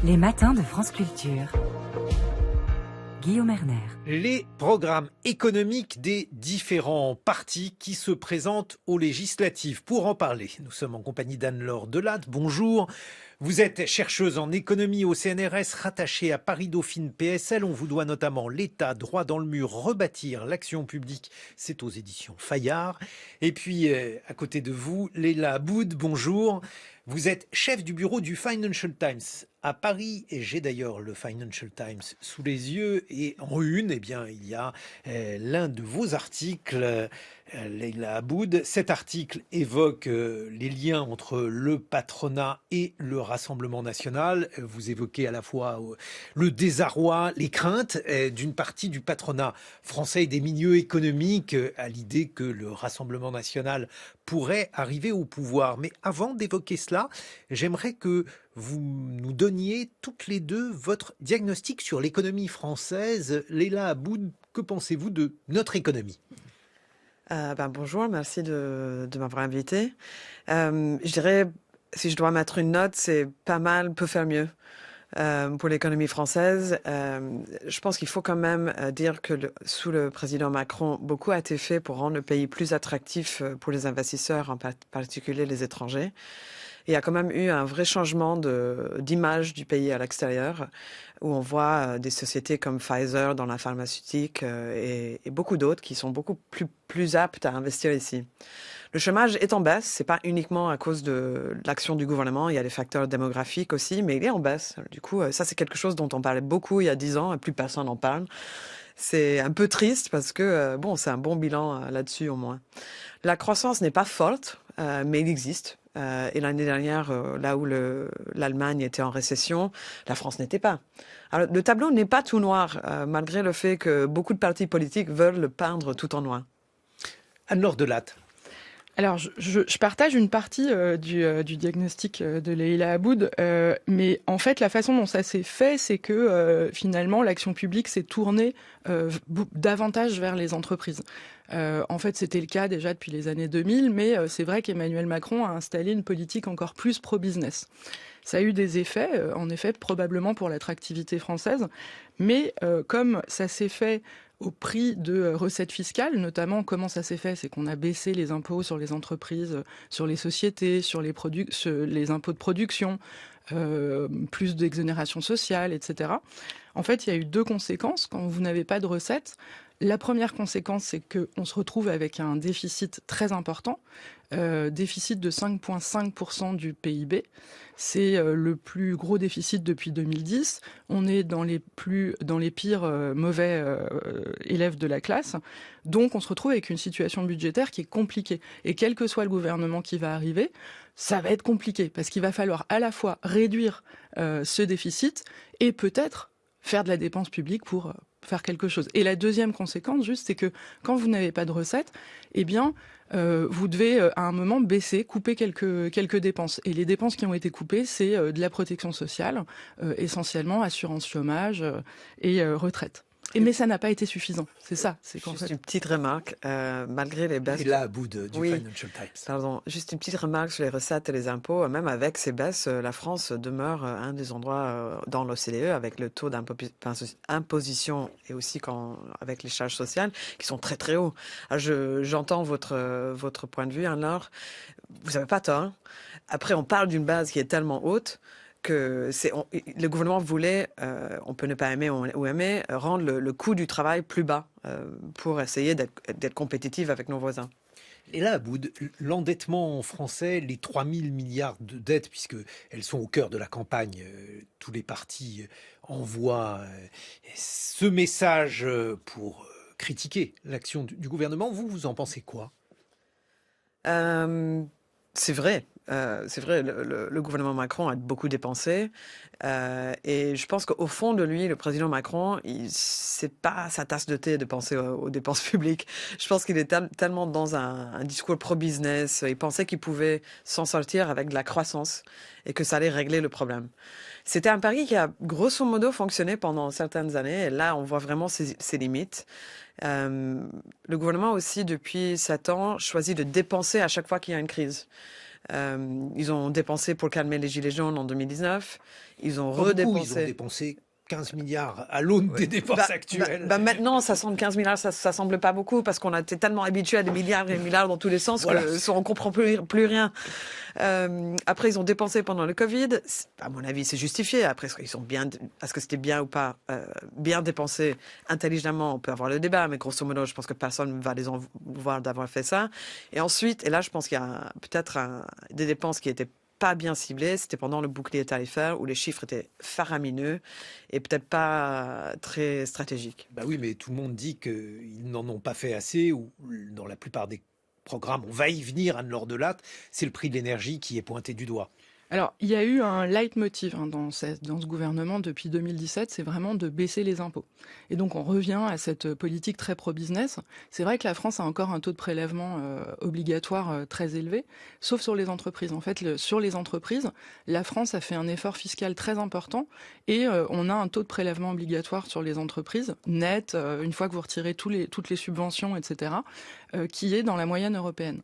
Les matins de France Culture. Guillaume Erner. Les programmes économiques des différents partis qui se présentent aux législatives. Pour en parler, nous sommes en compagnie d'Anne-Laure Delatte. Bonjour. Vous êtes chercheuse en économie au CNRS, rattachée à Paris-Dauphine PSL. On vous doit notamment l'État, droit dans le mur, rebâtir l'action publique. C'est aux éditions Fayard. Et puis, à côté de vous, Leila Aboud. Bonjour. Vous êtes chef du bureau du Financial Times à Paris, et j'ai d'ailleurs le Financial Times sous les yeux, et en une, eh bien, il y a l'un de vos articles, Leila Aboud. Cet article évoque les liens entre le patronat et le Rassemblement national. Vous évoquez à la fois le désarroi, les craintes d'une partie du patronat français et des milieux économiques à l'idée que le Rassemblement national pourrait arriver au pouvoir. Mais avant d'évoquer cela, j'aimerais que vous nous donniez toutes les deux votre diagnostic sur l'économie française. Leila Aboud, que pensez-vous de notre économie ? Bonjour, merci de m'avoir invité. Je dirais, si je dois mettre une note, c'est pas mal, peut faire mieux. Pour l'économie française, je pense qu'il faut quand même dire que sous le président Macron, beaucoup a été fait pour rendre le pays plus attractif pour les investisseurs, en particulier les étrangers. Il y a quand même eu un vrai changement d'image du pays à l'extérieur, où on voit des sociétés comme Pfizer dans la pharmaceutique et beaucoup d'autres qui sont beaucoup plus aptes à investir ici. Le chômage est en baisse, c'est pas uniquement à cause de l'action du gouvernement, il y a des facteurs démographiques aussi, mais il est en baisse. Du coup, ça c'est quelque chose dont on parlait beaucoup il y a 10 ans, et plus personne n'en parle. C'est un peu triste parce que, c'est un bon bilan là-dessus au moins. La croissance n'est pas forte, mais il existe. Et l'année dernière, là où l'Allemagne était en récession, la France n'était pas. Alors, le tableau n'est pas tout noir, malgré le fait que beaucoup de partis politiques veulent le peindre tout en noir. Anne-Laure Delatte. Alors, je partage une partie du diagnostic de Leila Aboud, mais en fait, la façon dont ça s'est fait, c'est que finalement, l'action publique s'est tournée davantage vers les entreprises. En fait, c'était le cas déjà depuis les années 2000, mais c'est vrai qu'Emmanuel Macron a installé une politique encore plus pro-business. Ça a eu des effets, en effet, probablement pour l'attractivité française, mais comme ça s'est fait au prix de recettes fiscales, notamment comment ça s'est fait, c'est qu'on a baissé les impôts sur les entreprises, sur les sociétés, sur les impôts de production, plus d'exonération sociale, etc. En fait, il y a eu deux conséquences. Quand vous n'avez pas de recettes, la première conséquence, c'est qu'on se retrouve avec un déficit très important, déficit de 5,5% du PIB. C'est le plus gros déficit depuis 2010. On est dans les pires mauvais élèves de la classe. Donc, on se retrouve avec une situation budgétaire qui est compliquée. Et quel que soit le gouvernement qui va arriver, ça va être compliqué parce qu'il va falloir à la fois réduire ce déficit et peut-être faire de la dépense publique pour faire quelque chose. Et la deuxième conséquence, juste, c'est que quand vous n'avez pas de recettes, eh bien, vous devez à un moment couper quelques dépenses. Et les dépenses qui ont été coupées, c'est de la protection sociale, essentiellement assurance chômage et retraite. Mais ça n'a pas été suffisant. C'est ça. C'est qu'en juste fait... une petite remarque, malgré les baisses... Leila Aboud du Financial Times. Pardon, juste une petite remarque sur les recettes et les impôts. Même avec ces baisses, la France demeure un des endroits dans l'OCDE avec le taux d'imposition et aussi avec les charges sociales qui sont très très hauts. Alors j'entends votre point de vue, alors vous n'avez pas tort. Après, on parle d'une base qui est tellement haute que le gouvernement voulait, on peut ne pas aimer ou aimer, rendre le coût du travail plus bas pour essayer d'être compétitif avec nos voisins. Et là, Aboud, l'endettement français, les 3 000 milliards de dettes, puisqu'elles sont au cœur de la campagne, tous les partis envoient ce message pour critiquer l'action du gouvernement. Vous en pensez quoi ? C'est vrai. Le gouvernement Macron a beaucoup dépensé et je pense qu'au fond de lui, le président Macron, c'est pas sa tasse de thé de penser aux dépenses publiques. Je pense qu'il est tellement dans un discours pro-business. Il pensait qu'il pouvait s'en sortir avec de la croissance et que ça allait régler le problème. C'était un pari qui a grosso modo fonctionné pendant certaines années et là, on voit vraiment ses limites. Le gouvernement aussi, depuis 7 ans, choisit de dépenser à chaque fois qu'il y a une crise. Ils ont dépensé pour calmer les gilets jaunes en 2019. Ils ont Pas beaucoup, ils ont redépensé. dépensé 15 milliards à l'aune des dépenses actuelles. Maintenant, ça semble 15 milliards, ça semble pas beaucoup parce qu'on a été tellement habitué à des milliards et des milliards dans tous les sens Voilà. qu'on comprend plus rien. Après, ils ont dépensé pendant le Covid. À mon avis, c'est justifié. Après, est-ce que c'était bien ou pas bien dépensé intelligemment? On peut avoir le débat, mais grosso modo, je pense que personne va les en vouloir d'avoir fait ça. Et ensuite, et là, je pense qu'il y a peut-être des dépenses qui étaient pas bien ciblé, c'était pendant le bouclier tarifaire où les chiffres étaient faramineux et peut-être pas très stratégiques. Bah oui, mais tout le monde dit qu'ils n'en ont pas fait assez, ou dans la plupart des programmes, on va y venir, Anne-Laure Delatte, c'est le prix de l'énergie qui est pointé du doigt. Alors, il y a eu un leitmotiv dans ce gouvernement depuis 2017, c'est vraiment de baisser les impôts. Et donc, on revient à cette politique très pro-business. C'est vrai que la France a encore un taux de prélèvement obligatoire très élevé, sauf sur les entreprises. En fait, sur les entreprises, la France a fait un effort fiscal très important et on a un taux de prélèvement obligatoire sur les entreprises, net, une fois que vous retirez toutes les subventions, etc., qui est dans la moyenne européenne.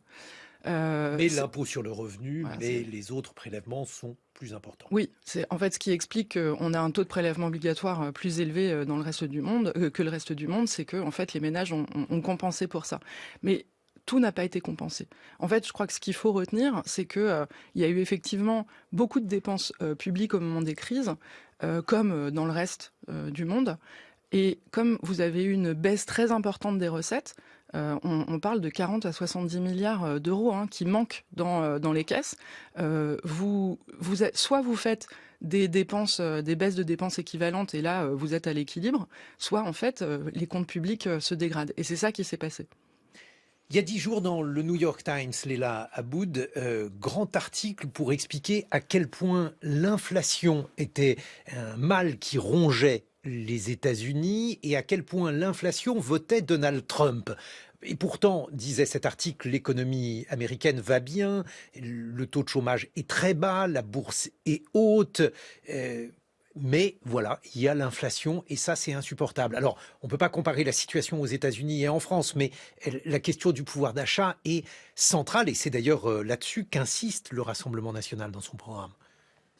Mais l'impôt sur le revenu, voilà, mais les autres prélèvements sont plus importants. Oui, c'est en fait ce qui explique qu'on a un taux de prélèvement obligatoire plus élevé dans le reste du monde que le reste du monde, c'est que en fait les ménages ont compensé pour ça. Mais tout n'a pas été compensé. En fait, je crois que ce qu'il faut retenir, c'est que il y a eu effectivement beaucoup de dépenses publiques au moment des crises, comme dans le reste du monde. Et comme vous avez eu une baisse très importante des recettes, on parle de 40 à 70 milliards d'euros qui manquent dans les caisses. Soit vous faites des dépenses, des baisses de dépenses équivalentes, et là vous êtes à l'équilibre, soit en fait les comptes publics se dégradent. Et c'est ça qui s'est passé. Il y a 10 jours, dans le New York Times, Leila Aboud, grand article pour expliquer à quel point l'inflation était un mal qui rongeait les États-Unis et à quel point l'inflation votait Donald Trump. Et pourtant, disait cet article, l'économie américaine va bien, le taux de chômage est très bas, la bourse est haute. Mais voilà, il y a l'inflation et ça, c'est insupportable. Alors, on ne peut pas comparer la situation aux États-Unis et en France, mais la question du pouvoir d'achat est centrale et c'est d'ailleurs là-dessus qu'insiste le Rassemblement national dans son programme.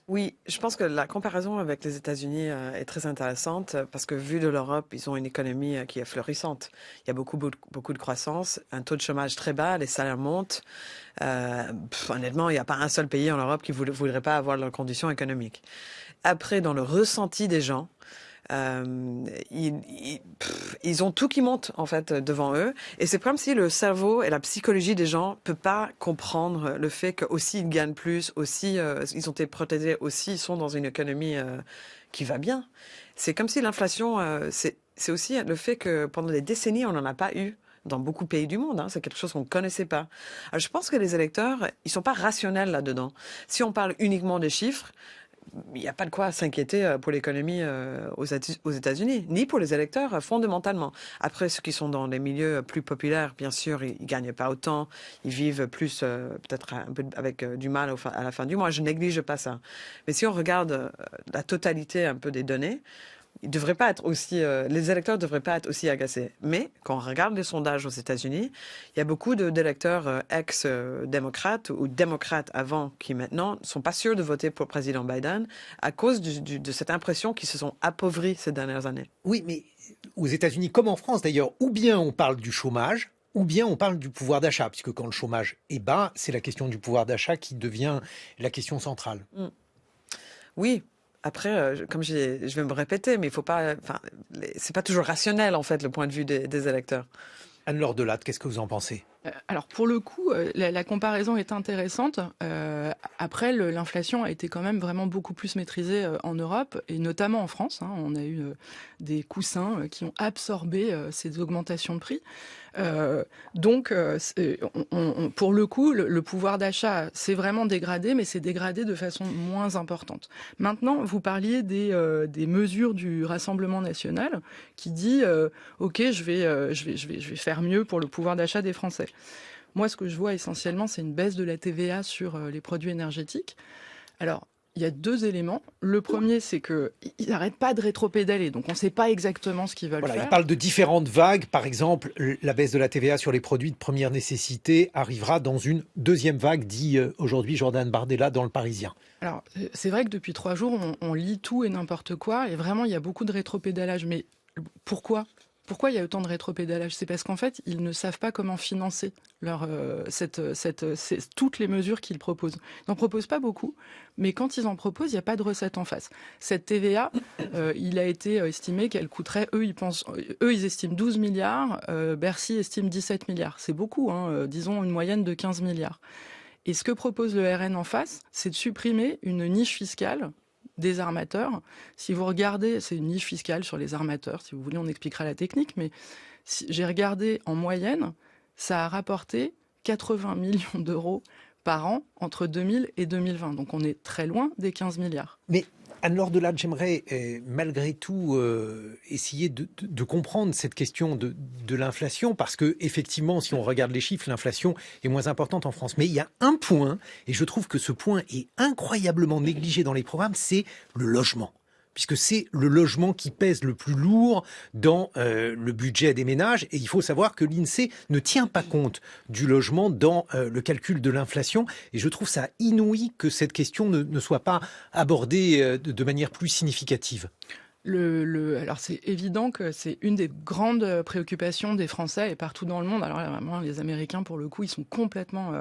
Oui, je pense que la comparaison avec les États-Unis est très intéressante parce que vu de l'Europe, ils ont une économie qui est florissante. Il y a beaucoup de croissance, un taux de chômage très bas, les salaires montent. Honnêtement, il n'y a pas un seul pays en Europe qui ne voudrait pas avoir leurs conditions économiques. Après, dans le ressenti des gens, ils ont tout qui monte en fait devant eux, et c'est comme si le cerveau et la psychologie des gens peut pas comprendre le fait qu'aussi ils gagnent plus, aussi ils ont été protégés, aussi ils sont dans une économie qui va bien. C'est comme si l'inflation, c'est aussi le fait que pendant des décennies on n'en a pas eu dans beaucoup de pays du monde. C'est quelque chose qu'on ne connaissait pas. Alors, je pense que les électeurs, ils sont pas rationnels là-dedans. Si on parle uniquement des chiffres, il n'y a pas de quoi s'inquiéter pour l'économie aux États-Unis, ni pour les électeurs fondamentalement. Après, ceux qui sont dans les milieux plus populaires, bien sûr, ils gagnent pas autant, ils vivent plus, peut-être un peu avec du mal à la fin du mois. Je néglige pas ça. Mais si on regarde la totalité un peu des données, ils devraient pas être aussi, les électeurs ne devraient pas être aussi agacés. Mais quand on regarde les sondages aux États-Unis, il y a beaucoup d'électeurs ex-démocrates ou démocrates avant qui maintenant ne sont pas sûrs de voter pour le président Biden à cause de cette impression qu'ils se sont appauvris ces dernières années. Oui, mais aux États-Unis, comme en France d'ailleurs, ou bien on parle du chômage, ou bien on parle du pouvoir d'achat, puisque quand le chômage est bas, c'est la question du pouvoir d'achat qui devient la question centrale. Oui. Après, comme je vais me répéter, mais il faut pas. Enfin, c'est pas toujours rationnel en fait le point de vue des électeurs. Anne-Laure Delatte, qu'est-ce que vous en pensez ? Alors pour le coup, la comparaison est intéressante. Après, l'inflation a été quand même vraiment beaucoup plus maîtrisée en Europe et notamment en France. On a eu des coussins qui ont absorbé ces augmentations de prix. Donc, pour le coup, le pouvoir d'achat s'est vraiment dégradé, mais c'est dégradé de façon moins importante. Maintenant, vous parliez des mesures du Rassemblement national qui dit OK, je vais faire mieux pour le pouvoir d'achat des Français. Moi, ce que je vois essentiellement, c'est une baisse de la TVA sur les produits énergétiques. Alors, il y a deux éléments. Le premier, c'est qu'ils n'arrêtent pas de rétropédaler, donc on ne sait pas exactement ce qu'ils veulent Voilà, faire. il parle de différentes vagues. Par exemple, la baisse de la TVA sur les produits de première nécessité arrivera dans une deuxième vague, dit aujourd'hui Jordan Bardella dans Le Parisien. Alors, c'est vrai que depuis 3 jours, on lit tout et n'importe quoi, et vraiment, il y a beaucoup de rétropédalage. Mais pourquoi il y a autant de rétropédalage? C'est parce qu'en fait, ils ne savent pas comment financer toutes les mesures qu'ils proposent. Ils n'en proposent pas beaucoup, mais quand ils en proposent, il n'y a pas de recette en face. Cette TVA, il a été estimé qu'elle coûterait, eux, ils estiment 12 milliards, Bercy estime 17 milliards. C'est beaucoup, disons une moyenne de 15 milliards. Et ce que propose le RN en face, c'est de supprimer une niche fiscale des armateurs. Si vous regardez, c'est une niche fiscale sur les armateurs, si vous voulez, on expliquera la technique, mais j'ai regardé en moyenne, ça a rapporté 80 millions d'euros par an entre 2000 et 2020. Donc on est très loin des 15 milliards. Mais Anne-Laure Delade, j'aimerais malgré tout essayer de comprendre cette question de l'inflation, parce que effectivement, si on regarde les chiffres, l'inflation est moins importante en France. Mais il y a un point, et je trouve que ce point est incroyablement négligé dans les programmes, c'est le logement. Puisque c'est le logement qui pèse le plus lourd dans le budget des ménages. Et il faut savoir que l'INSEE ne tient pas compte du logement dans le calcul de l'inflation. Et je trouve ça inouï que cette question ne soit pas abordée de manière plus significative. Alors c'est évident que c'est une des grandes préoccupations des Français et partout dans le monde. Alors là, vraiment, les Américains, pour le coup, ils sont complètement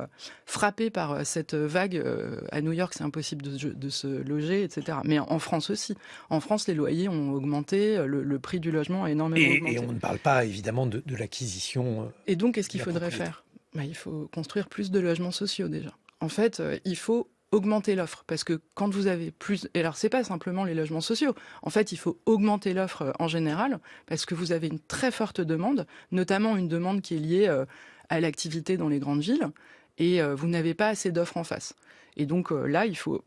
frappés par cette vague. À New York, c'est impossible de se loger, etc. Mais en France aussi. En France, les loyers ont augmenté, le prix du logement a énormément augmenté. Et on ne parle pas évidemment de l'acquisition. Et donc, qu'est-ce qu'il faudrait faire? Il faut construire plus de logements sociaux déjà. En fait, il faut augmenter l'offre, parce que quand vous avez plus... Et alors, c'est pas simplement les logements sociaux. En fait, il faut augmenter l'offre en général, parce que vous avez une très forte demande, notamment une demande qui est liée à l'activité dans les grandes villes, et vous n'avez pas assez d'offres en face. Et donc là, il faut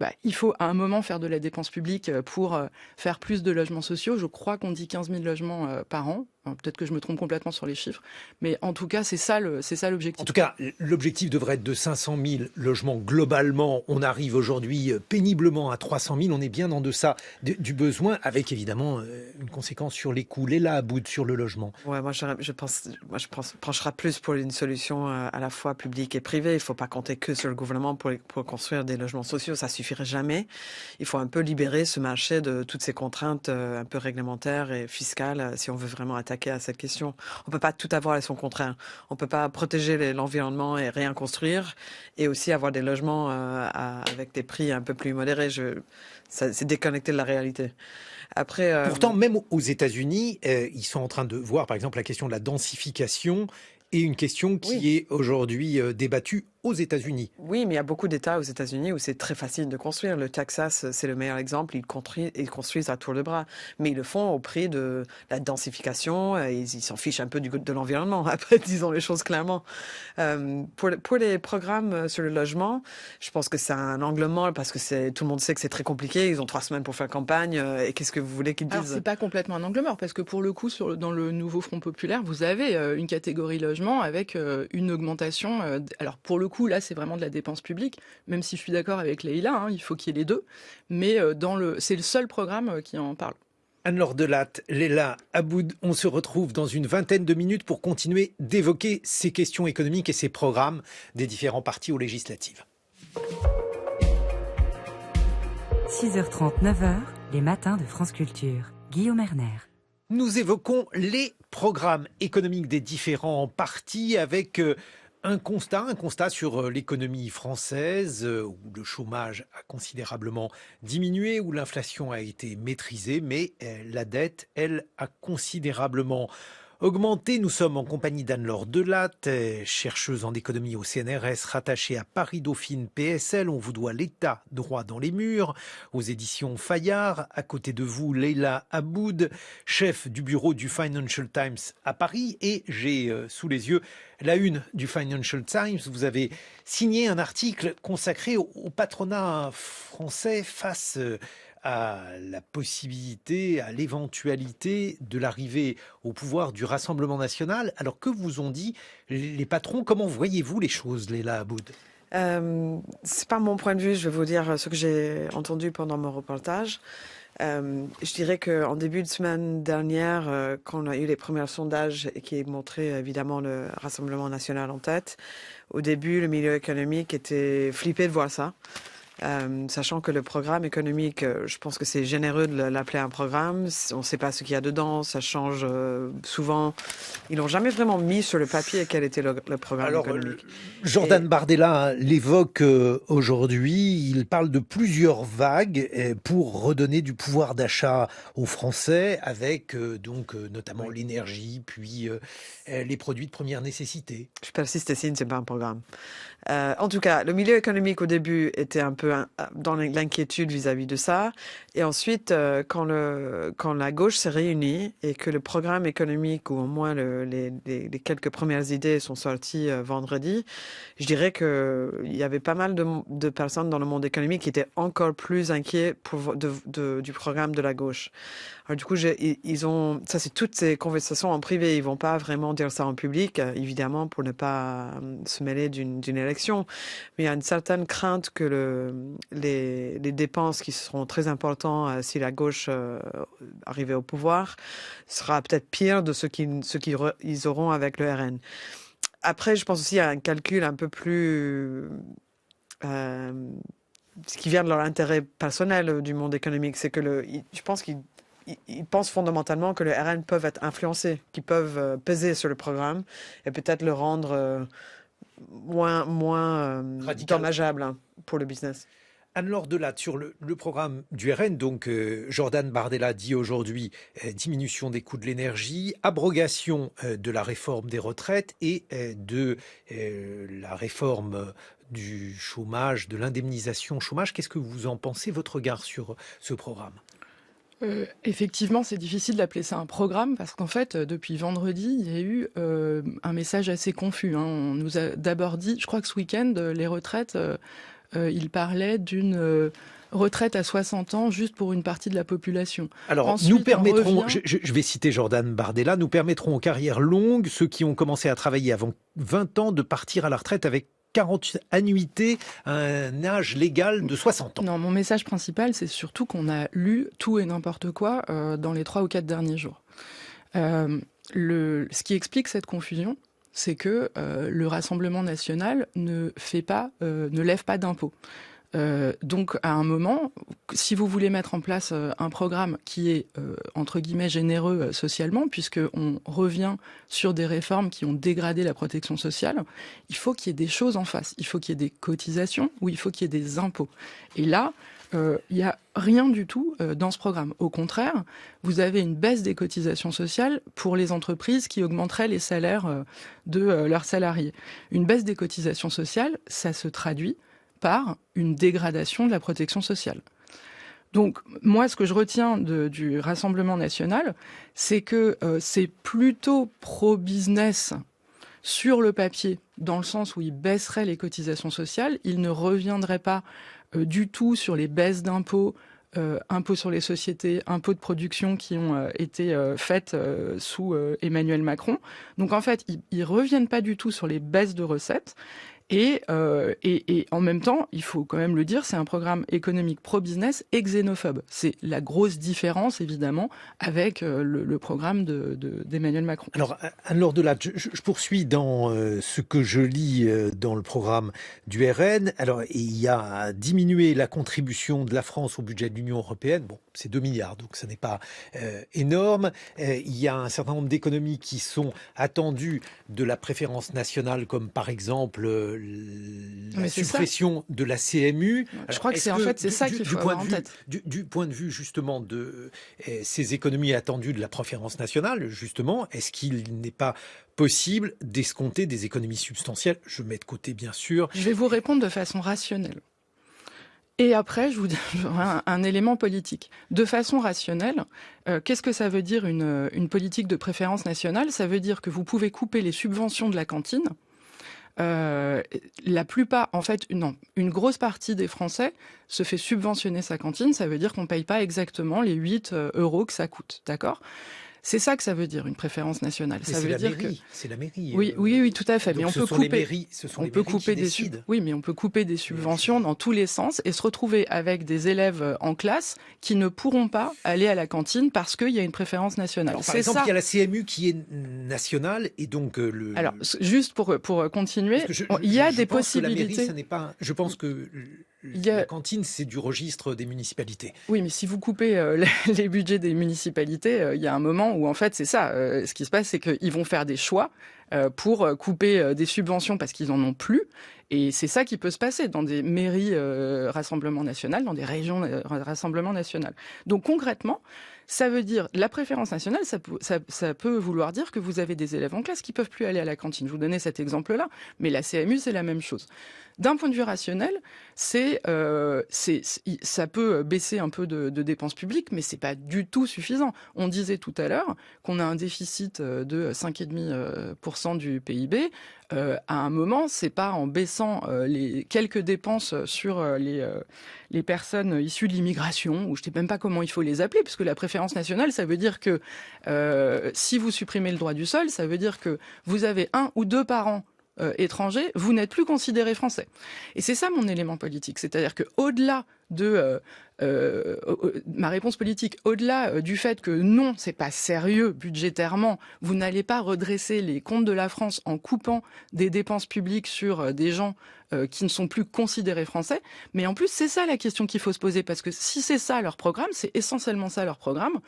à un moment faire de la dépense publique pour faire plus de logements sociaux. Je crois qu'on dit 15 000 logements par an. Peut-être que je me trompe complètement sur les chiffres. Mais en tout cas, c'est ça l'objectif. En tout cas, l'objectif devrait être de 500 000 logements globalement. On arrive aujourd'hui péniblement à 300 000. On est bien en deçà du besoin, avec évidemment une conséquence sur les coûts. Léla Aboud sur le logement. Ouais, je pencherai plus pour une solution à la fois publique et privée. Il ne faut pas compter que sur le gouvernement pour construire des logements sociaux. Ça suffirait jamais. Il faut un peu libérer ce marché de toutes ces contraintes un peu réglementaires et fiscales si on veut vraiment attaquer à cette question. On peut pas tout avoir à son contraire. On peut pas protéger l'environnement et rien construire et aussi avoir des logements avec des prix un peu plus modérés. C'est déconnecté de la réalité. Après, pourtant, même aux États-Unis, ils sont en train de voir, par exemple, la question de la densification et une question qui est aujourd'hui débattue aux États-Unis. Oui, mais il y a beaucoup d'États aux États-Unis où c'est très facile de construire. Le Texas, c'est le meilleur exemple. Ils construisent à tour de bras. Mais ils le font au prix de la densification. Ils s'en fichent un peu de l'environnement. Après, disons les choses clairement. Pour les programmes sur le logement, je pense que c'est un angle mort parce que tout le monde sait que c'est très compliqué. Ils ont 3 semaines pour faire campagne. Et qu'est-ce que vous voulez qu'ils disent? Alors, c'est pas complètement un angle mort parce que pour le coup, dans le nouveau Front populaire, vous avez une catégorie logement avec une augmentation. Alors, pour le coup, là, c'est vraiment de la dépense publique, même si je suis d'accord avec Leïla, il faut qu'il y ait les deux. Mais c'est le seul programme qui en parle. Anne-Laure Delatte, Léla Aboud, on se retrouve dans une vingtaine de minutes pour continuer d'évoquer ces questions économiques et ces programmes des différents partis aux législatives. 6h30, 9h, les matins de France Culture. Guillaume Erner. Nous évoquons les programmes économiques des différents partis avec un constat sur l'économie française, où le chômage a considérablement diminué, où l'inflation a été maîtrisée, mais la dette, elle, a considérablement augmenté. Nous sommes en compagnie d'Anne-Laure Delatte, chercheuse en économie au CNRS, rattachée à Paris-Dauphine PSL. On vous doit l'État droit dans les murs, aux éditions Fayard. À côté de vous, Leïla Aboud, chef du bureau du Financial Times à Paris. Et j'ai sous les yeux la une du Financial Times. Vous avez signé un article consacré au patronat français face à la possibilité, à l'éventualité de l'arrivée au pouvoir du Rassemblement national. Alors que vous ont dit les patrons? Comment voyez-vous les choses, Léla Aboud? C'est pas mon point de vue, je vais vous dire ce que j'ai entendu pendant mon reportage. Je dirais qu'en début de semaine dernière, quand on a eu les premiers sondages qui montraient évidemment le Rassemblement national en tête, au début, le milieu économique était flippé de voir ça. Sachant que le programme économique, je pense que c'est généreux de l'appeler un programme. On ne sait pas ce qu'il y a dedans, ça change souvent. Ils n'ont jamais vraiment mis sur le papier quel était le programme économique. Jordan Bardella l'évoque aujourd'hui, il parle de plusieurs vagues pour redonner du pouvoir d'achat aux Français avec notamment l'énergie, puis les produits de première nécessité. Je persiste ici, ce n'est pas un programme. En tout cas, le milieu économique au début était un peu dans l'inquiétude vis-à-vis de ça. Et ensuite, quand la gauche s'est réunie et que le programme économique, ou au moins les quelques premières idées sont sorties vendredi, je dirais qu'il y avait pas mal de personnes dans le monde économique qui étaient encore plus inquiets du programme de la gauche. Alors du coup, ça c'est toutes ces conversations en privé. Ils vont pas vraiment dire ça en public, évidemment, pour ne pas se mêler d'une élection. Mais il y a une certaine crainte que les dépenses qui seront très importantes si la gauche arrivait au pouvoir sera peut-être pire de ce qu'ils auront avec le RN. Après, je pense aussi à un calcul un peu plus ce qui vient de leur intérêt personnel du monde économique, c'est que je pense qu'ils pensent fondamentalement que le RN peuvent être influencés, qu'ils peuvent peser sur le programme et peut-être le rendre moins dommageable pour le business. Anne-Laure Delatte, sur le programme du RN, donc Jordan Bardella dit aujourd'hui diminution des coûts de l'énergie, abrogation de la réforme des retraites et de la réforme du chômage, de l'indemnisation chômage. Qu'est-ce que vous en pensez, votre regard sur ce programme ? Effectivement, c'est difficile d'appeler ça un programme parce qu'en fait, depuis vendredi, il y a eu un message assez confus. On nous a d'abord dit, je crois que ce week-end, les retraites, il parlait d'une retraite à 60 ans juste pour une partie de la population. Alors, ensuite, nous permettrons, je vais citer Jordan Bardella, nous permettrons aux carrières longues, ceux qui ont commencé à travailler avant 20 ans, de partir à la retraite avec 40 annuités à un âge légal de 60 ans. Non, mon message principal, c'est surtout qu'on a lu tout et n'importe quoi dans les 3 ou 4 derniers jours. Ce qui explique cette confusion, c'est que le Rassemblement national ne lève pas d'impôts. Donc, à un moment, si vous voulez mettre en place un programme qui est, entre guillemets, généreux socialement, puisqu'on revient sur des réformes qui ont dégradé la protection sociale, il faut qu'il y ait des choses en face. Il faut qu'il y ait des cotisations ou il faut qu'il y ait des impôts. Et là, il n'y a rien du tout dans ce programme. Au contraire, vous avez une baisse des cotisations sociales pour les entreprises qui augmenteraient les salaires de leurs salariés. Une baisse des cotisations sociales, ça se traduit par une dégradation de la protection sociale. Donc, moi, ce que je retiens du Rassemblement national, c'est que c'est plutôt pro-business sur le papier, dans le sens où il baisserait les cotisations sociales. Il ne reviendrait pas du tout sur les baisses d'impôts, impôts sur les sociétés, impôts de production qui ont été faites sous Emmanuel Macron. Donc, en fait, ils ne reviennent pas du tout sur les baisses de recettes. Et en même temps, il faut quand même le dire, c'est un programme économique pro-business et xénophobe. C'est la grosse différence, évidemment, avec le programme d'Emmanuel Macron. Alors, Anne-Laure Delatte, je poursuis dans ce que je lis dans le programme du RN. Alors, il y a diminué la contribution de la France au budget de l'Union européenne. Bon, c'est 2 milliards, donc ce n'est pas énorme. Il y a un certain nombre d'économies qui sont attendues de la préférence nationale, comme par exemple la suppression de la CMU. Je crois que c'est ça qu'il faut avoir en tête. Du point de vue justement de ces économies attendues de la préférence nationale, justement, est-ce qu'il n'est pas possible d'escompter des économies substantielles? Je mets de côté, bien sûr. Je vais vous répondre de façon rationnelle. Et après, je vous dis un élément politique. De façon rationnelle, qu'est-ce que ça veut dire une politique de préférence nationale? Ça veut dire que vous pouvez couper les subventions de la cantine. La plupart, en fait, une grosse partie des Français se fait subventionner sa cantine. Ça veut dire qu'on ne paye pas exactement les 8 euros que ça coûte, d'accord ? C'est ça que ça veut dire, une préférence nationale. Mais Ça veut dire c'est la mairie. Oui, tout à fait. Donc mais on ce peut sont couper. les mairies, qui décident. Oui, mais on peut couper des subventions dans tous les sens et se retrouver avec des élèves en classe qui ne pourront pas aller à la cantine parce qu'il y a une préférence nationale. Alors, par exemple, il y a la CMU qui est nationale et donc Alors, juste pour continuer, il y a des possibilités. Que la mairie, ça n'est pas. Je pense que la cantine, c'est du registre des municipalités. Oui, mais si vous coupez les budgets des municipalités, il y a un moment où, en fait, c'est ça. Ce qui se passe, c'est qu'ils vont faire des choix pour couper des subventions parce qu'ils n'en ont plus. Et c'est ça qui peut se passer dans des mairies Rassemblement National, dans des régions Rassemblement National. Donc, concrètement, ça veut dire, la préférence nationale, ça peut vouloir dire que vous avez des élèves en classe qui ne peuvent plus aller à la cantine. Je vous donnais cet exemple-là, mais la CMU, c'est la même chose. D'un point de vue rationnel, ça peut baisser un peu de dépenses publiques, mais c'est pas du tout suffisant. On disait tout à l'heure qu'on a un déficit de 5,5% du PIB. À un moment, c'est pas en baissant les quelques dépenses sur les personnes issues de l'immigration, ou je sais même pas comment il faut les appeler, puisque la préférence nationale, ça veut dire que si vous supprimez le droit du sol, ça veut dire que vous avez 1 ou 2 parents étrangers, vous n'êtes plus considéré français. Et c'est ça mon élément politique. C'est-à-dire que au-delà de ma réponse politique, au-delà du fait que non, c'est pas sérieux budgétairement, vous n'allez pas redresser les comptes de la France en coupant des dépenses publiques sur des gens qui ne sont plus considérés français. Mais en plus, c'est ça la question qu'il faut se poser, parce que si c'est ça leur programme, c'est essentiellement ça leur programme,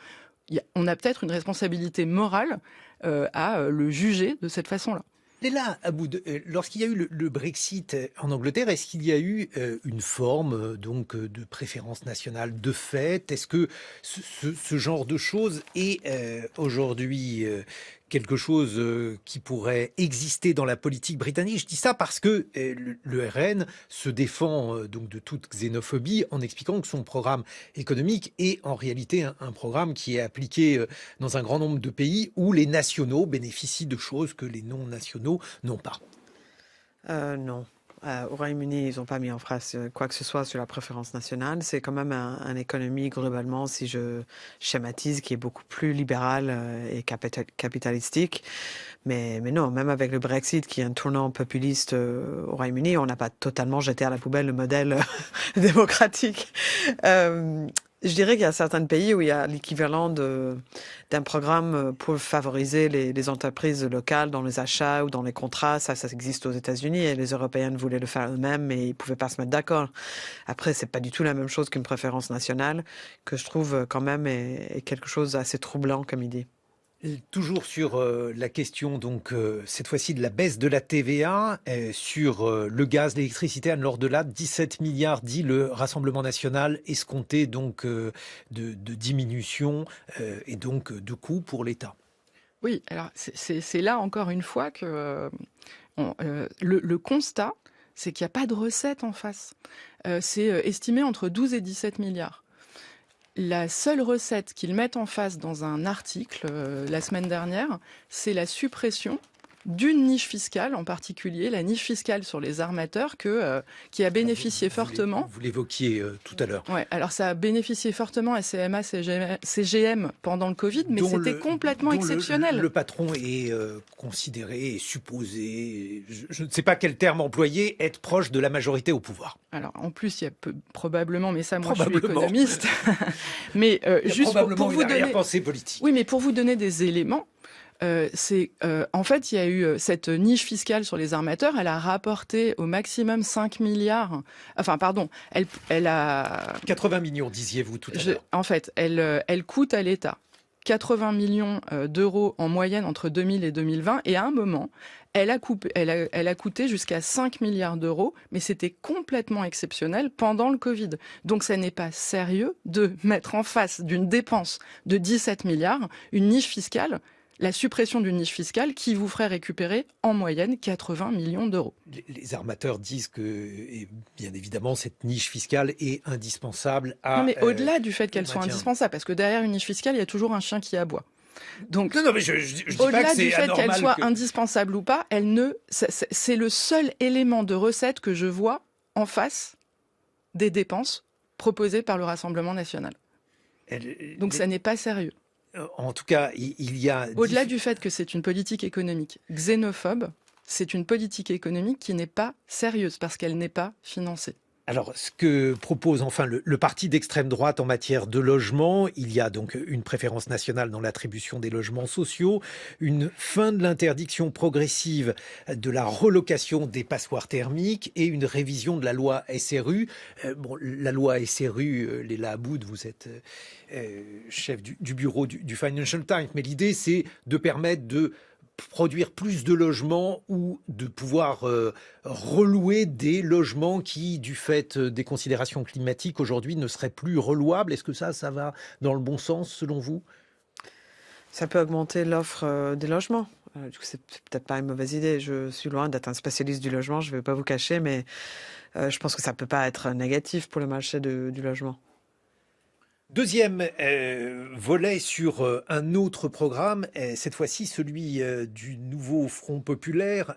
on a peut-être une responsabilité morale à le juger de cette façon-là. Léla Aboud, lorsqu'il y a eu le Brexit en Angleterre, est-ce qu'il y a eu une forme donc de préférence nationale de fait? Est-ce que ce genre de choses est aujourd'hui quelque chose qui pourrait exister dans la politique britannique? Je dis ça parce que le RN se défend donc de toute xénophobie en expliquant que son programme économique est en réalité un programme qui est appliqué dans un grand nombre de pays où les nationaux bénéficient de choses que les non-nationaux n'ont pas. Non. Au Royaume-Uni, ils n'ont pas mis en place quoi que ce soit sur la préférence nationale. C'est quand même une économie, globalement, si je schématise, qui est beaucoup plus libérale et capitalistique. Mais non, même avec le Brexit, qui est un tournant populiste au Royaume-Uni, on n'a pas totalement jeté à la poubelle le modèle démocratique. Je dirais qu'il y a certains pays où il y a l'équivalent d'un programme pour favoriser les entreprises locales dans les achats ou dans les contrats. Ça existe aux États-Unis et les Européens voulaient le faire eux-mêmes, mais ils pouvaient pas se mettre d'accord. Après, c'est pas du tout la même chose qu'une préférence nationale, que je trouve quand même est quelque chose d'assez troublant comme idée. Et toujours sur la question, donc, cette fois-ci de la baisse de la TVA sur le gaz, l'électricité, Anne-Laure Delatte, 17 milliards, dit le Rassemblement national, escompté donc de diminution et donc de coûts pour l'État. Oui, alors c'est là encore une fois que le constat, c'est qu'il n'y a pas de recette en face. C'est estimé entre 12 et 17 milliards. La seule recette qu'ils mettent en face dans un article la semaine dernière, c'est la suppression d'une niche fiscale, en particulier la niche fiscale sur les armateurs qui a bénéficié fortement. Vous l'évoquiez tout à l'heure. Ouais, alors ça a bénéficié fortement à CMA, CGM pendant le Covid, mais c'était complètement exceptionnel. Le patron est considéré et supposé, je ne sais pas quel terme employer, être proche de la majorité au pouvoir. Alors en plus, il y a probablement, mais ça, moi je suis économiste. Mais juste pour vous donner, pensée politique. Oui, mais pour vous donner des éléments. En fait, il y a eu cette niche fiscale sur les armateurs. Elle a rapporté au maximum 5 milliards. Enfin, pardon, elle a... 80 millions, disiez-vous tout à l'heure. En fait, elle coûte à l'État 80 millions d'euros en moyenne entre 2000 et 2020. Et à un moment, elle a coûté jusqu'à 5 milliards d'euros, mais c'était complètement exceptionnel pendant le Covid. Donc ça n'est pas sérieux de mettre en face d'une dépense de 17 milliards une niche fiscale, la suppression d'une niche fiscale qui vous ferait récupérer en moyenne 80 millions d'euros. Les armateurs disent que, et bien évidemment, cette niche fiscale est indispensable à... Non, mais au-delà du fait qu'elle soit indispensable, parce que derrière une niche fiscale, il y a toujours un chien qui aboie. Donc, non, mais je dis pas au-delà que c'est du fait qu'elle soit que... indispensable ou pas, c'est le seul élément de recette que je vois en face des dépenses proposées par le Rassemblement national. Donc ça n'est pas sérieux. En tout cas, il y a... Au-delà du fait que c'est une politique économique xénophobe, c'est une politique économique qui n'est pas sérieuse parce qu'elle n'est pas financée. Alors, ce que propose enfin le parti d'extrême droite en matière de logement, il y a donc une préférence nationale dans l'attribution des logements sociaux, une fin de l'interdiction progressive de la relocation des passoires thermiques et une révision de la loi SRU. La loi SRU, Leila Aboud, vous êtes chef du bureau du Financial Times, mais l'idée c'est de permettre de produire plus de logements ou de pouvoir relouer des logements qui, du fait des considérations climatiques, aujourd'hui ne seraient plus relouables. Est-ce que ça va dans le bon sens, selon vous? Ça peut augmenter l'offre des logements. Du coup, c'est peut-être pas une mauvaise idée. Je suis loin d'être un spécialiste du logement, je ne vais pas vous cacher, mais je pense que ça ne peut pas être négatif pour le marché du logement. Deuxième volet sur un autre programme, cette fois-ci celui du nouveau Front populaire.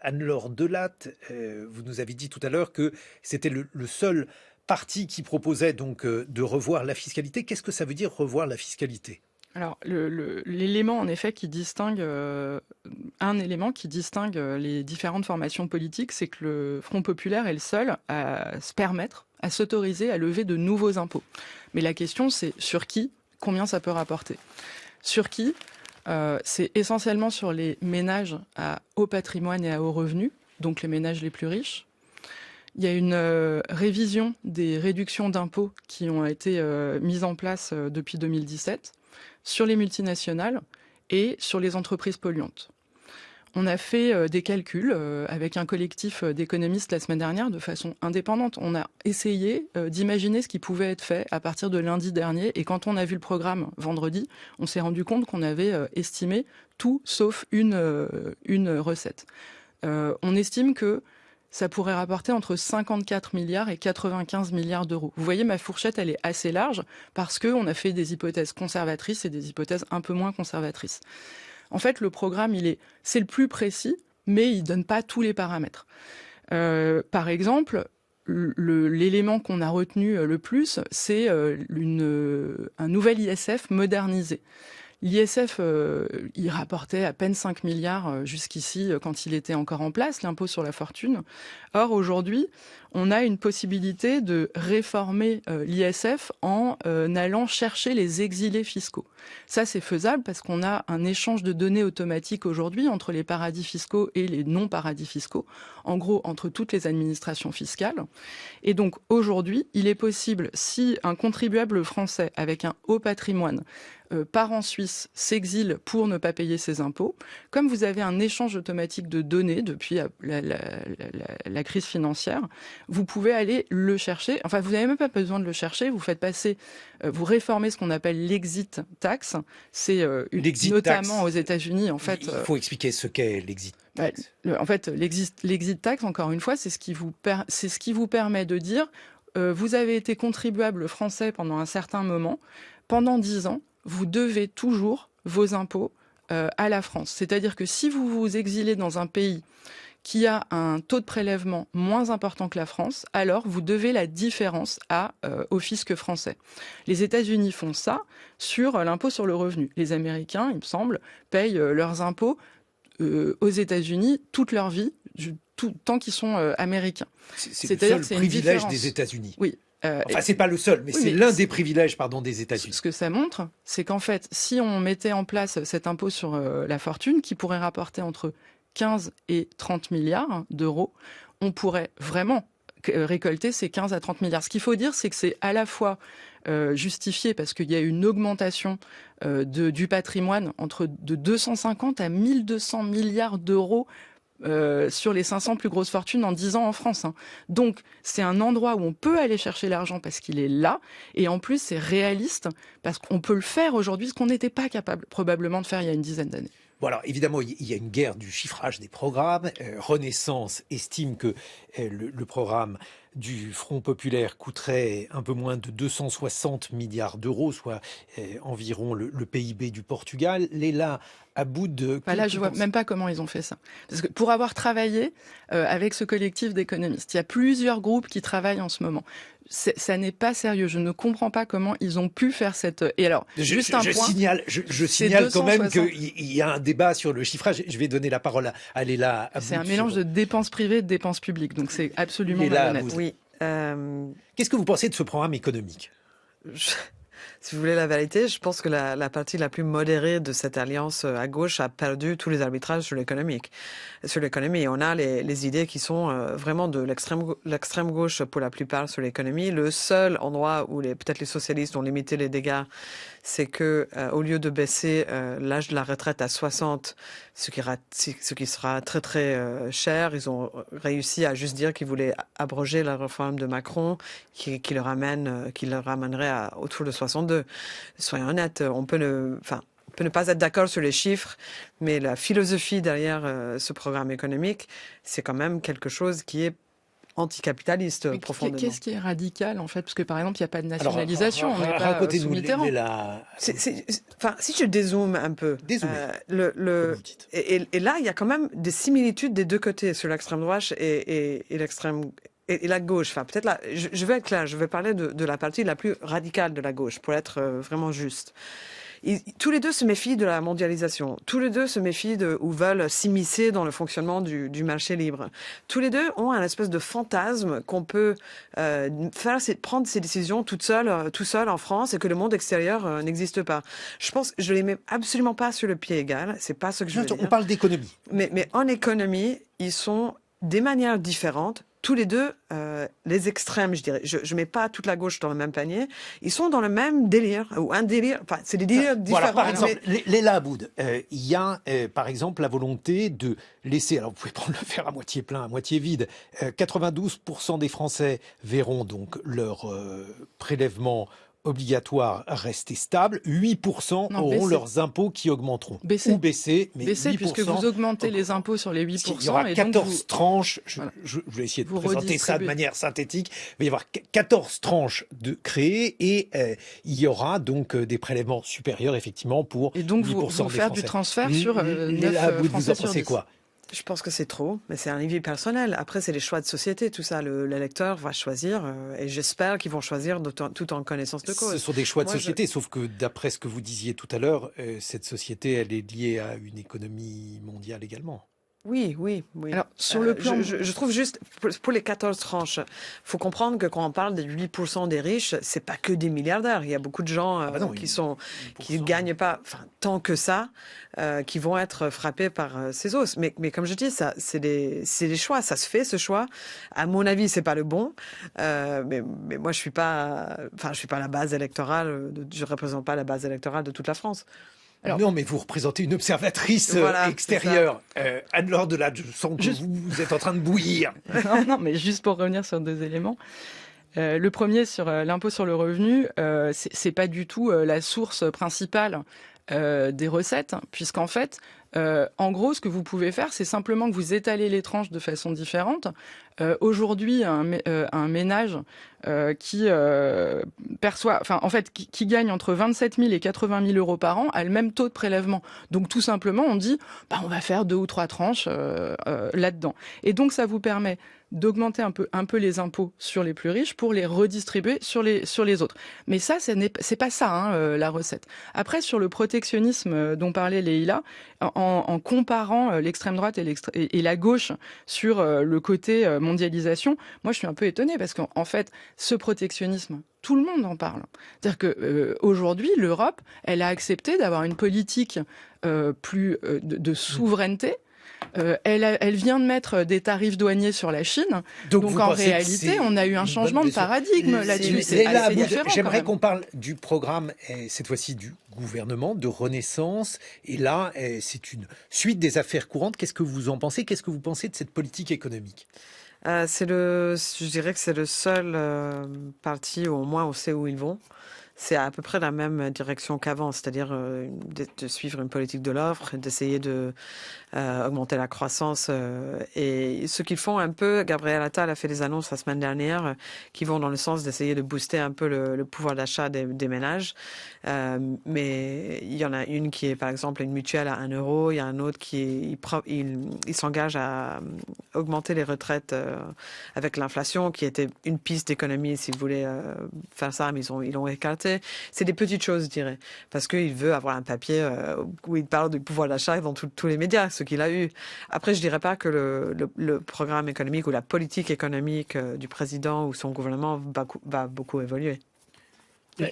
Anne-Laure Delatte, vous nous avez dit tout à l'heure que c'était le seul parti qui proposait donc de revoir la fiscalité. Qu'est-ce que ça veut dire revoir la fiscalité ? Alors, l'élément en effet qui distingue, un élément qui distingue les différentes formations politiques, c'est que le Front populaire est le seul à se permettre, à s'autoriser à lever de nouveaux impôts. Mais la question, c'est sur qui, combien ça peut rapporter. Sur qui, c'est essentiellement sur les ménages à haut patrimoine et à haut revenu, donc les ménages les plus riches. Il y a une révision des réductions d'impôts qui ont été mises en place depuis 2017 sur les multinationales et sur les entreprises polluantes. On a fait des calculs avec un collectif d'économistes la semaine dernière de façon indépendante. On a essayé d'imaginer ce qui pouvait être fait à partir de lundi dernier. Et quand on a vu le programme vendredi, on s'est rendu compte qu'on avait estimé tout sauf une recette. On estime que ça pourrait rapporter entre 54 milliards et 95 milliards d'euros. Vous voyez, ma fourchette, elle est assez large parce qu'on a fait des hypothèses conservatrices et des hypothèses un peu moins conservatrices. En fait, le programme, c'est le plus précis, mais il ne donne pas tous les paramètres. Par exemple, l'élément qu'on a retenu le plus, c'est un nouvel ISF modernisé. L'ISF, il rapportait à peine 5 milliards jusqu'ici quand il était encore en place, l'impôt sur la fortune. Or, aujourd'hui, on a une possibilité de réformer l'ISF en allant chercher les exilés fiscaux. Ça, c'est faisable parce qu'on a un échange de données automatique aujourd'hui entre les paradis fiscaux et les non-paradis fiscaux, en gros, entre toutes les administrations fiscales. Et donc, aujourd'hui, il est possible, si un contribuable français avec un haut patrimoine part en Suisse, s'exile pour ne pas payer ses impôts, comme vous avez un échange automatique de données depuis la crise financière, vous pouvez aller le chercher. Enfin, vous n'avez même pas besoin de le chercher. Vous faites passer, vous réformez ce qu'on appelle l'exit tax. C'est notamment aux États-Unis. En fait, il faut expliquer ce qu'est l'exit tax. En fait, l'exit tax, encore une fois, c'est ce qui vous permet de dire vous avez été contribuable français pendant un certain moment, pendant 10 ans, vous devez toujours vos impôts à la France. C'est-à-dire que si vous vous exilez dans un pays qui a un taux de prélèvement moins important que la France, alors vous devez la différence au fisc français. Les États-Unis font ça sur l'impôt sur le revenu. Les Américains, il me semble, payent leurs impôts aux États-Unis toute leur vie, tant qu'ils sont américains. C'est le seul privilège des États-Unis. Oui. Enfin, c'est pas le seul, mais c'est l'un des privilèges, des États-Unis. Ce que ça montre, c'est qu'en fait, si on mettait en place cet impôt sur la fortune, qui pourrait rapporter entre 15 et 30 milliards d'euros, on pourrait vraiment récolter ces 15 à 30 milliards. Ce qu'il faut dire, c'est que c'est à la fois justifié parce qu'il y a une augmentation du patrimoine de 250 à 1200 milliards d'euros sur les 500 plus grosses fortunes en 10 ans en France. Donc, c'est un endroit où on peut aller chercher l'argent parce qu'il est là. Et en plus, c'est réaliste parce qu'on peut le faire aujourd'hui, ce qu'on n'était pas capable probablement de faire il y a une dizaine d'années. Bon, alors évidemment, il y a une guerre du chiffrage des programmes. Renaissance estime que le programme du Front populaire coûterait un peu moins de 260 milliards d'euros, soit environ le PIB du Portugal. Leila Aboud. Là, je vois même pas comment ils ont fait ça. Parce que pour avoir travaillé avec ce collectif d'économistes, il y a plusieurs groupes qui travaillent en ce moment. Ça n'est pas sérieux. Je ne comprends pas comment ils ont pu faire cette... Et alors, juste un point... Je signale quand même qu'il y a un débat sur le chiffrage. Je vais donner la parole à Léla Aboud. C'est un mélange de dépenses privées et de dépenses publiques. Donc c'est absolument malhonnête. Oui. Qu'est-ce que vous pensez de ce programme économique ? Si vous voulez la vérité, je pense que la partie la plus modérée de cette alliance à gauche a perdu tous les arbitrages sur l'économie. On a les idées qui sont vraiment de l'extrême gauche pour la plupart sur l'économie. Le seul endroit où peut-être les socialistes ont limité les dégâts, c'est que au lieu de baisser l'âge de la retraite à 60, ce qui sera très très cher, ils ont réussi à juste dire qu'ils voulaient abroger la réforme de Macron qui le ramènerait autour de 62. Soyons honnêtes, on peut ne pas être d'accord sur les chiffres, mais la philosophie derrière ce programme économique, c'est quand même quelque chose qui est anticapitaliste profondément. Qu'est-ce qui est radical en fait? Parce que par exemple, il n'y a pas de nationalisation, on n'est pas sous Mitterrand. Si je dézoome un peu, et là, il y a quand même des similitudes des deux côtés, sur l'extrême droite et l'extrême et la gauche. Enfin, peut-être là, je vais être clair, je vais parler de la partie la plus radicale de la gauche, pour être vraiment juste. Tous les deux se méfient de la mondialisation. Tous les deux se méfient ou veulent s'immiscer dans le fonctionnement du marché libre. Tous les deux ont un espèce de fantasme qu'on peut prendre ses décisions tout seul en France et que le monde extérieur n'existe pas. Je pense, je les mets absolument pas sur le pied égal. C'est pas ce que je veux dire. On parle d'économie. Mais en économie, ils sont des manières différentes. Tous les deux, les extrêmes, je dirais. Je mets pas toute la gauche dans le même panier. Ils sont dans le même délire, ou un délire. Enfin, c'est des délires différents. Voilà, par exemple, Léla Aboud, il y a, par exemple, la volonté de laisser, alors vous pouvez prendre le verre à moitié plein, à moitié vide, 92% des Français verront donc leur prélèvement obligatoire rester stable, 8% auront leurs impôts qui augmenteront. Ou baisser, mais baisser 8%, puisque vous augmentez les impôts sur les 8%. Il y aura 14 tranches, je vais essayer de présenter ça de manière synthétique, il va y avoir 14 tranches de créées et il y aura donc des prélèvements supérieurs effectivement pour 8% et donc des Français. vous faire du transfert sur 9 Français sur 10. Quoi? Je pense que c'est trop, mais c'est un avis personnel. Après, c'est les choix de société, tout ça. L'électeur va choisir, et j'espère qu'ils vont choisir tout en connaissance de cause. Ce sont des choix de société, sauf que d'après ce que vous disiez tout à l'heure, cette société, elle est liée à une économie mondiale également. Oui. Alors, sur le plan... je trouve juste, pour les 14 tranches, faut comprendre que quand on parle des 8% des riches, c'est pas que des milliardaires. Il y a beaucoup de gens qui gagnent pas tant que ça, qui vont être frappés par ces hausses. Mais comme je dis, ça, c'est des choix. Ça se fait, ce choix. À mon avis, c'est pas le bon. Mais moi, je suis pas la base électorale, je représente pas la base électorale de toute la France. Alors, non, mais vous représentez une observatrice extérieure. Anne-Laure Delade, je sens que vous êtes en train de bouillir. Non, mais juste pour revenir sur 2 éléments. Le premier, sur l'impôt sur le revenu, c'est pas du tout la source principale des recettes, puisqu'en fait, en gros, ce que vous pouvez faire, c'est simplement que vous étalez les tranches de façon différente. Aujourd'hui, un ménage qui perçoit, qui gagne entre 27 000 et 80 000 euros par an a le même taux de prélèvement. Donc, tout simplement, on dit, on va faire 2 ou 3 tranches là-dedans. Et donc, ça vous permet d'augmenter un peu les impôts sur les plus riches pour les redistribuer sur les autres. Mais ça, c'est pas ça, la recette. Après, sur le protectionnisme dont parlait Leïla, en comparant l'extrême droite et la gauche sur le côté mondialisation, moi, je suis un peu étonnée parce qu'en fait, ce protectionnisme, tout le monde en parle. C'est-à-dire que aujourd'hui, l'Europe, elle a accepté d'avoir une politique plus de souveraineté. Elle vient de mettre des tarifs douaniers sur la Chine. Donc en réalité, on a eu un changement de paradigme là-dessus. C'est assez différent. J'aimerais qu'on parle du programme, cette fois-ci du gouvernement, de Renaissance. Et là, c'est une suite des affaires courantes. Qu'est-ce que vous en pensez? Qu'est-ce que vous pensez de cette politique économique? Je dirais que c'est le seul parti où au moins on sait où ils vont. c'est à peu près la même direction qu'avant, c'est-à-dire de suivre une politique de l'offre, d'essayer de augmenter la croissance. Et ce qu'ils font un peu, Gabriel Attal a fait des annonces la semaine dernière qui vont dans le sens d'essayer de booster un peu le pouvoir d'achat des ménages. Mais il y en a une qui est par exemple une mutuelle à 1 euro, il y a un autre qui il s'engage à augmenter les retraites avec l'inflation, qui était une piste d'économie si vous voulez faire ça, mais ils l'ont écarté. C'est des petites choses, je dirais, parce qu'il veut avoir un papier où il parle du pouvoir d'achat dans tous les médias, ce qu'il a eu. Après, je dirais pas que le programme économique ou la politique économique du président ou son gouvernement va beaucoup évoluer.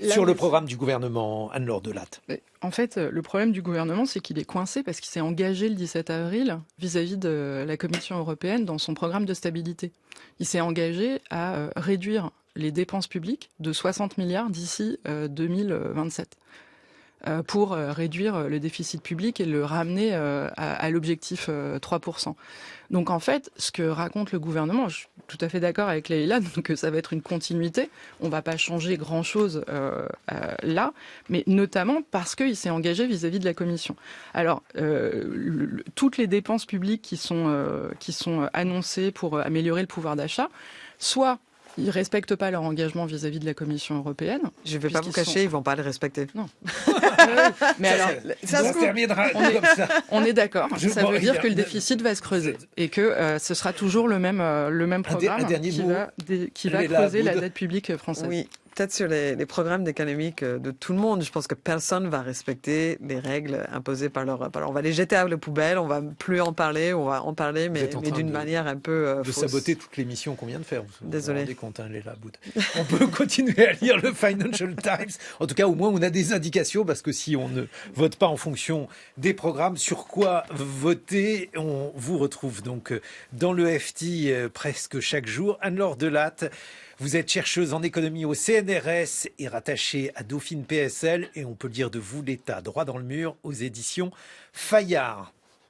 Sur le programme du gouvernement, Anne-Laure Delatte. En fait, le problème du gouvernement, c'est qu'il est coincé parce qu'il s'est engagé le 17 avril vis-à-vis de la Commission européenne dans son programme de stabilité. Il s'est engagé à réduire les dépenses publiques de 60 milliards d'ici 2027 pour réduire le déficit public et le ramener à l'objectif 3%. Donc en fait, ce que raconte le gouvernement, je suis tout à fait d'accord avec Leïla, que ça va être une continuité. On ne va pas changer grand-chose là, mais notamment parce qu'il s'est engagé vis-à-vis de la Commission. Alors, toutes les dépenses publiques qui sont annoncées pour améliorer le pouvoir d'achat, soit ils ne respectent pas leur engagement vis-à-vis de la Commission européenne. Je ne vais pas vous cacher, ils ne vont pas le respecter. Non. Mais alors, ça se terminera comme ça. On est d'accord. Ça veut dire que le déficit va se creuser et que ce sera toujours le même programme qui va creuser la dette publique française. Oui. Peut-être sur les programmes économiques de tout le monde, je pense que personne ne va respecter les règles imposées par l'Europe. Alors on va les jeter à la poubelle, on va plus en parler, on va en parler, mais d'une manière un peu de fausse. saboter toute l'émission qu'on vient de faire. Désolé. Vous vous rendez compte, Leïla Aboud. On peut continuer à lire le Financial Times. En tout cas, au moins, on a des indications, parce que si on ne vote pas en fonction des programmes, sur quoi voter? On vous retrouve donc dans le FT presque chaque jour. Anne-Laure Delatte, vous êtes chercheuse en économie au CNRS et rattachée à Dauphine PSL, et on peut dire de vous l'État droit dans le mur aux éditions Fayard.